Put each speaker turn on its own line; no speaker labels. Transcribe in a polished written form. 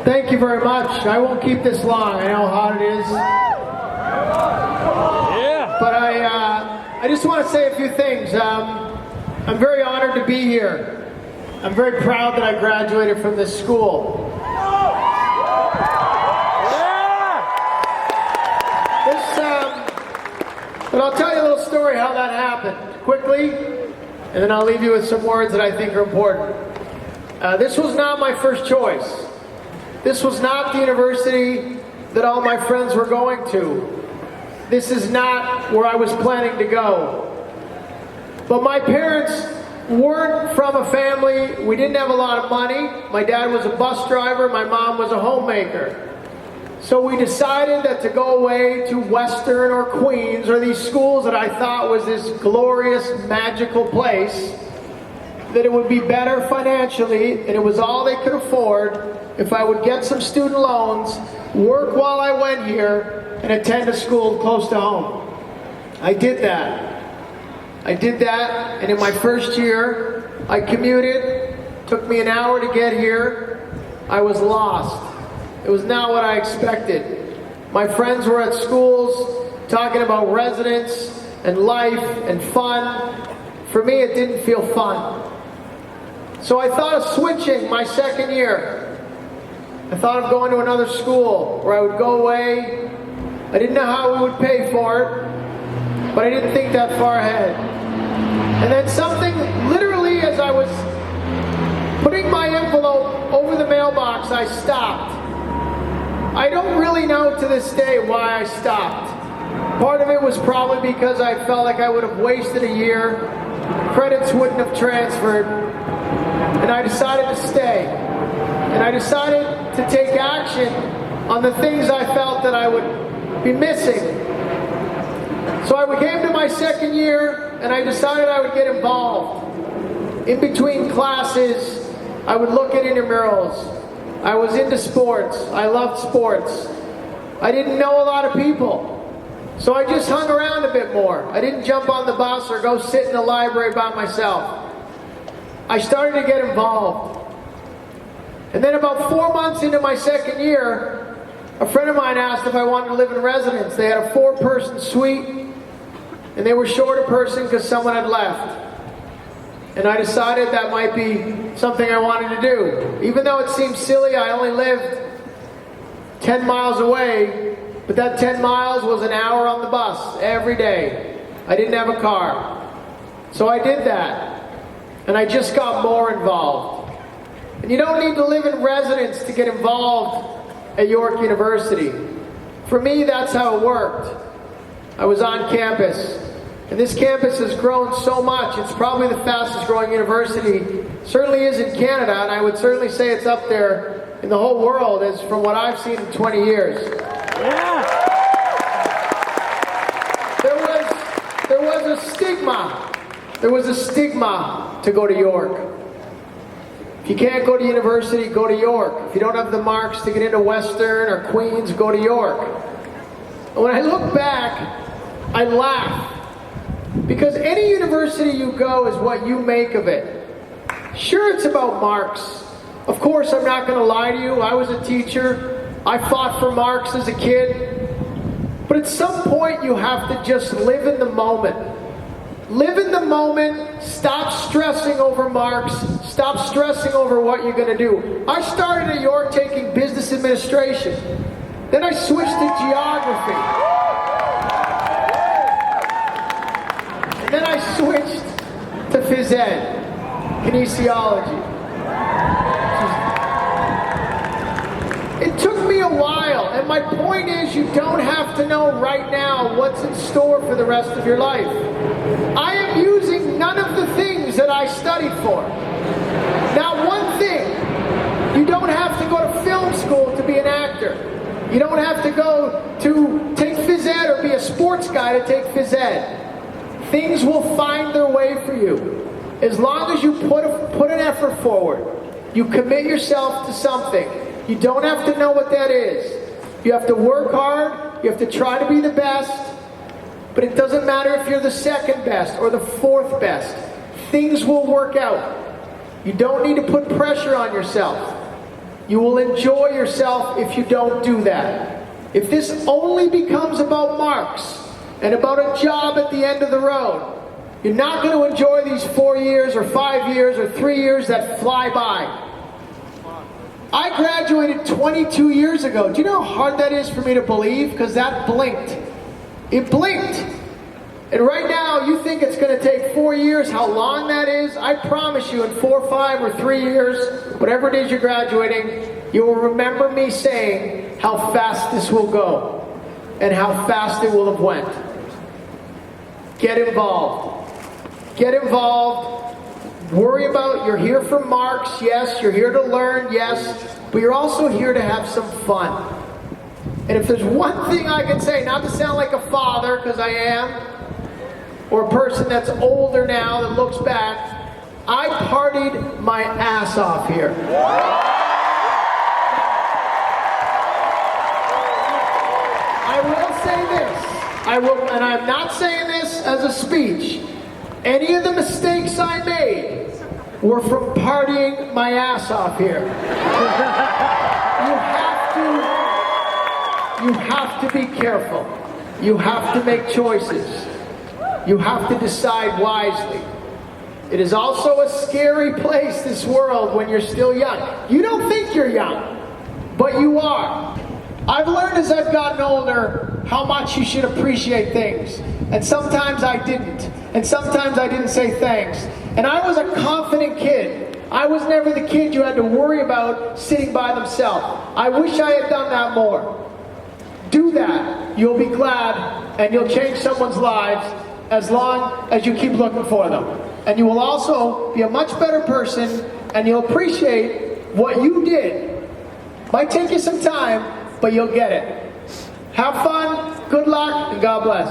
Thank you very much. I won't keep this long. I know how hot it is.
Yeah.
But I just want to say a few things. I'm very honored to be here. I'm very proud that I graduated from this school. But I'll tell you a little story how that happened, quickly, and then I'll leave you with some words that I think are important. This was not my first choice. This was not the university that all my friends were going to. This is not where I was planning to go. But my parents weren't from a family, we didn't have a lot of money. My dad was a bus driver, my mom was a homemaker. So we decided that to go away to Western or Queens or these schools that I thought was this glorious, magical place, that it would be better financially and it was all they could afford if I would get some student loans, work while I went here, and attend a school close to home. I did that. And in my first year, I commuted. Took me an hour to get here. I was lost. It was not what I expected. My friends were at schools talking about residence and life and fun. For me, it didn't feel fun. So I thought of switching my second year. I thought of going to another school where I would go away. I didn't know how we would pay for it, but I didn't think that far ahead. And then something, literally as I was putting my envelope over the mailbox, I stopped. I don't really know to this day why I stopped. Part of it was probably because I felt like I would have wasted a year, credits wouldn't have transferred, and I decided to stay. And I decided to take action on the things I felt that I would be missing. So I came to my second year and I decided I would get involved. In between classes, I would look at intramurals. I was into sports. I loved sports. I didn't know a lot of people. So I just hung around a bit more. I didn't jump on the bus or go sit in the library by myself. I started to get involved. And then about 4 months into my second year, a friend of mine asked if I wanted to live in residence. They had a 4-person suite, and they were short a person because someone had left. And I decided that might be something I wanted to do. Even though it seemed silly, I only lived 10 miles away, but that 10 miles was an hour on the bus every day. I didn't have a car. So I did that, and I just got more involved. And you don't need to live in residence to get involved at York University. For me, that's how it worked. I was on campus. And this campus has grown so much. It's probably the fastest growing university. Certainly is in Canada, and I would certainly say it's up there in the whole world as from what I've seen in 20 years.
Yeah.
There was a stigma. There was a stigma to go to York. If you can't go to university, go to York. If you don't have the marks to get into Western or Queens, go to York. And when I look back, I laugh. Because any university you go is what you make of it. Sure, it's about marks. Of course, I'm not going to lie to you. I was a teacher. I fought for marks as a kid. But at some point, you have to just live in the moment. Live in the moment. Stop stressing over marks. Stop stressing over what you're going to do. I started at York taking business administration. Then I switched to geography. And then I switched to phys ed, kinesiology. It took me a while, and my point is you don't have to know right now what's in store for the rest of your life. I am using none of the things that I studied for. Now, one thing, you don't have to go to film school to be an actor. You don't have to go to take phys ed or be a sports guy to take phys ed. Things will find their way for you. As long as you put an effort forward, you commit yourself to something. You don't have to know what that is. You have to work hard, you have to try to be the best, but it doesn't matter if you're the second best or the fourth best. Things will work out. You don't need to put pressure on yourself. You will enjoy yourself if you don't do that. If this only becomes about marks and about a job at the end of the road, you're not going to enjoy these 4 years or 5 years or 3 years that fly by. I graduated 22 years ago. Do you know how hard that is for me to believe? Because that blinked. It blinked. And right now, you think it's going to take 4 years, how long that is? I promise you, in 4, 5, or 3 years, whatever it is you're graduating, you will remember me saying how fast this will go and how fast it will have went. Get involved. Get involved. Worry about, you're here for marks, yes. You're here to learn, yes. But you're also here to have some fun. And if there's one thing I can say, not to sound like a father, because I am, or a person that's older now that looks back, I partied my ass off here. I will say this, and I'm not saying this as a speech. Any of the mistakes I made were from partying my ass off here. You have to be careful. You have to make choices. You have to decide wisely. It is also a scary place, this world, when you're still young. You don't think you're young, but you are. I've learned as I've gotten older how much you should appreciate things. And sometimes I didn't. And sometimes I didn't say thanks. And I was a confident kid. I was never the kid you had to worry about sitting by themselves. I wish I had done that more. Do that. You'll be glad, and you'll change someone's lives as long as you keep looking for them. And you will also be a much better person, and you'll appreciate what you did. Might take you some time, but you'll get it. Have fun, good luck, and God bless.